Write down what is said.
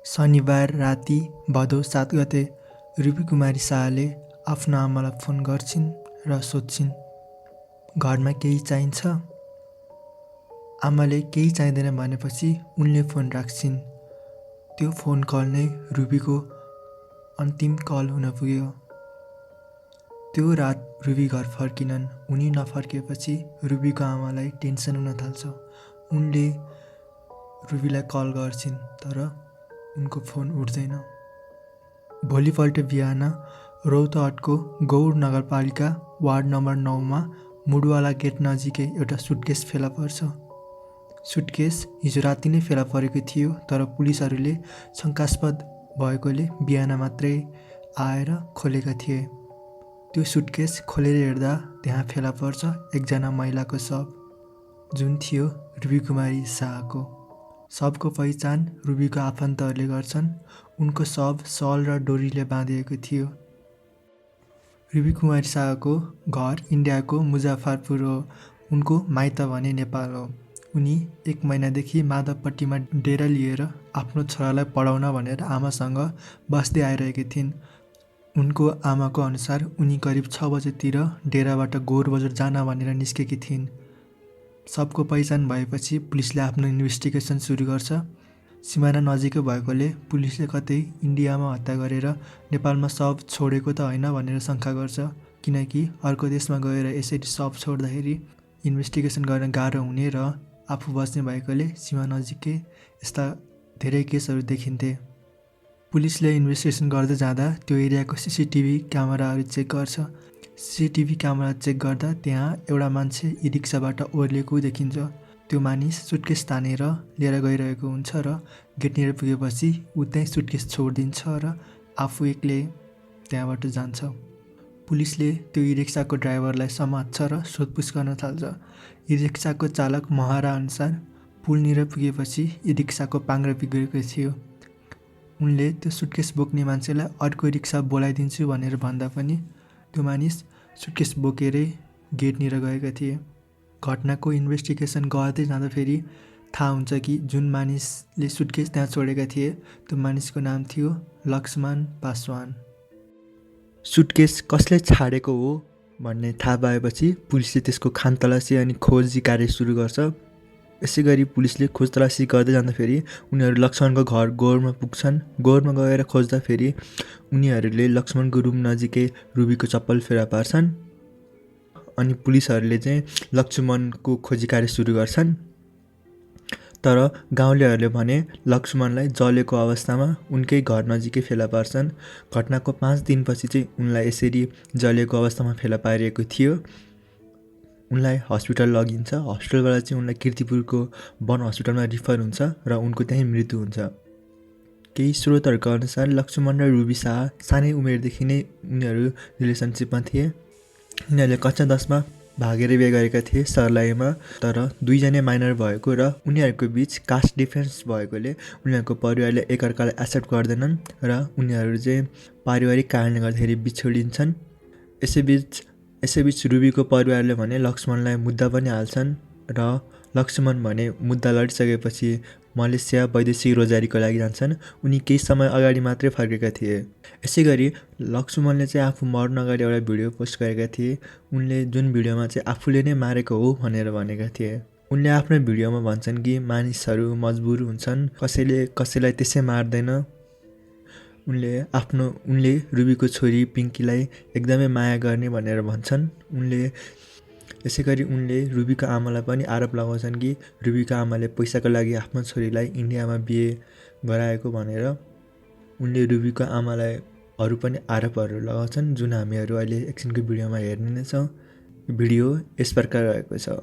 शनिबार राति भदौ 7 गते रुबी कुमारी शाहले आफ्नो आमालाई फोन गर्छिन् र सोध्छिन्, घरमा केही चाहिन्छ? आमाले केही चाहिँदैन भनेपछि उनले फोन राख्छिन्। त्यो फोन कल नै रुबीको अन्तिम कल हुन पुग्यो। त्यो रात रुबी घर फर्किनन्। उनी नफर्केपछि रुबीको आमालाई टेन्सन हुन थाल्छ। उनले रुबीलाई कल गर्छिन् तर उनको फोन उठ्दैन। भोलिपल्ट बिहान रौतहटको गौर नगरपालिका वार्ड नम्बर 9मा मुडवाला गेट नजिकै एउटा सुटकेस फेला पर्छ। सुटकेस हिजो राति नै फेला परेको थियो तर पुलिसहरूले शङ्कास्पद भएकोले बिहान मात्रै आएर खोलेका थिए। त्यो सुटकेस खोलेर हेर्दा त्यहाँ फेला पर्छ एकजना महिलाको शव, जुन थियो रुबी कुमारी शाहको। शवको पहिचान रुबीको आफन्तहरूले गर्छन्। उनको शव सल र डोरीले बाँधिएको थियो। रुबी कुमारी शाहको घर इन्डियाको मुजफ्फरपुर हो। उनको माइत भने नेपाल हो। उनी 1 महिनादेखि माधवपट्टीमा डेरा लिएर आफ्नो छोरालाई पढाउन भनेर आमासँग बस्दै आइरहेकी थिइन्। उनको आमाको अनुसार उनी करिब 6 बजेतिर डेराबाट गौर बजार जान भनेर निस्केकी थिइन्। सबको पहिचान भएपछि पुलिसले आफ्नो इन्भेस्टिगेसन सुरु गर्छ। सिमाना नजिकै भएकोले पुलिसले कतै इन्डियामा हत्या गरेर नेपालमा शव छोडेको त होइन भनेर शङ्का गर्छ, किनकि अर्को देशमा गएर यसरी शव छोड्दाखेरि इन्भेस्टिगेसन गर्न गाह्रो हुने र आफू बस्ने भएकोले सीमा नजिकै यस्ता धेरै केसहरू देखिन्थे। पुलिसले इन्भेस्टिगेसन गर्दै जाँदा त्यो एरियाको सीसीटीभी क्यामेराहरू चेक गर्छ। सीसीटीभी क्यामेरा चेक गर्दा त्यहाँ एउटा मान्छे ई रिक्साबाट ओर्लिएको देखिन्छ। त्यो मानिस सुटकेस तानेर लिएर गइरहेको हुन्छ र गेटनिर पुगेपछि ऊ त्यहीँ सुटकेस छोडिदिन्छ र आफू एक्लै त्यहाँबाट जान्छ। पुलिसले त्यो ई रिक्साको ड्राइभरलाई समात्छ र सोधपुछ गर्न थाल्छ। ई रिक्साको चालक महारा अनुसार पुलनिर पुगेपछि ई रिक्साको पाङ्ग्रा बिग्रेको थियो। उनले त्यो सुटकेस बोक्ने मान्छेलाई अर्को रिक्सा बोलाइदिन्छु भनेर भन्दा पनि त्यो मानिस सुटकेस बोकेरै गेटनिर गएका थिए। घटनाको इन्भेस्टिगेसन गर्दै जाँदा फेरि थाहा हुन्छ कि जुन मानिसले सुटकेस त्यहाँ छोडेका थिए त्यो मानिसको नाम थियो लक्ष्मण पासवान। सुटकेस कसले छाडेको हो भन्ने थाहा पाएपछि पुलिसले त्यसको खानतलासी अनि खोजी कार्य सुरु गर्छ। यसै गरी पुलिसले खोजतलासी गर्दै जाँदाखेरि उनीहरू लक्ष्मणको घर गौरमा पुग्छन्। गौरमा गएर खोज्दाखेरि उनीहरूले लक्ष्मणको रुम नजिकै रुबीको चप्पल फेला पार्छन् अनि पुलिसहरूले चाहिँ लक्ष्मणको खोजी कार्य सुरु गर्छन्। तर गाउँलेहरूले भने लक्ष्मणलाई जलेको अवस्थामा उनकै घर नजिकै फेला पार्छन्। घटनाको 5 दिनपछि चाहिँ उनलाई यसरी जलेको अवस्थामा फेला पारिएको थियो। उनलाई हस्पिटल लगिन्छ। हस्पिटलबाट चाहिँ उनलाई कीर्तिपुरको वन हस्पिटलमा रिफर हुन्छ र उनको त्यहीँ मृत्यु हुन्छ। केही स्रोतहरूको अनुसार लक्ष्मण र रुबी शाह सानै उमेरदेखि नै उनीहरू रिलेसनसिपमा थिए। उनीहरूले कक्षा 10मा भागेर बिहे गरेका थिए सर्लाहीमा, तर 2 जना माइनर भएको र उनीहरूको बिच कास्ट डिफरेन्स भएकोले उनीहरूको परिवारले एकअर्कालाई एक्सेप्ट गर्दैनन् र उनीहरू चाहिँ पारिवारिक कारणले गर्दाखेरि बिछोडिन्छन्। यसैबीच रुबीको परिवारले भने लक्ष्मणलाई मुद्दा पनि हाल्छन् र लक्ष्मण भने मुद्दा लडिसकेपछि मलेसिया वैदेशिक रोजगारीको लागि जान्छन्। उनी केही समय अगाडि मात्रै फर्केका थिए। यसै गरी लक्ष्मणले चाहिँ आफू मर्न अगाडि एउटा भिडियो पोस्ट गरेका थिए। उनले जुन भिडियोमा चाहिँ आफूले नै मारेको हो भनेर भनेका थिए। उनले आफ्नो भिडियोमा भन्छन् कि मानिसहरू मजबुर हुन्छन्, कसैले कसैलाई त्यसै मार्दैन। उनले रुबीको छोरी पिङ्कीलाई एकदमै माया गर्ने भनेर भन्छन्। यसै गरी उनले रुबीको आमालाई पनि आरोप लगाउँछन् कि रुबीको आमाले पैसाको लागि आफ्नो छोरीलाई इन्डियामा बिहे गराएको भनेर। उनले रुबीको आमालाई अरू पनि आरोपहरू लगाउँछन् जुन हामीहरू अहिले एकछिनको भिडियोमा हेर्ने नै छौँ। भिडियो यस प्रकार रहेको छ।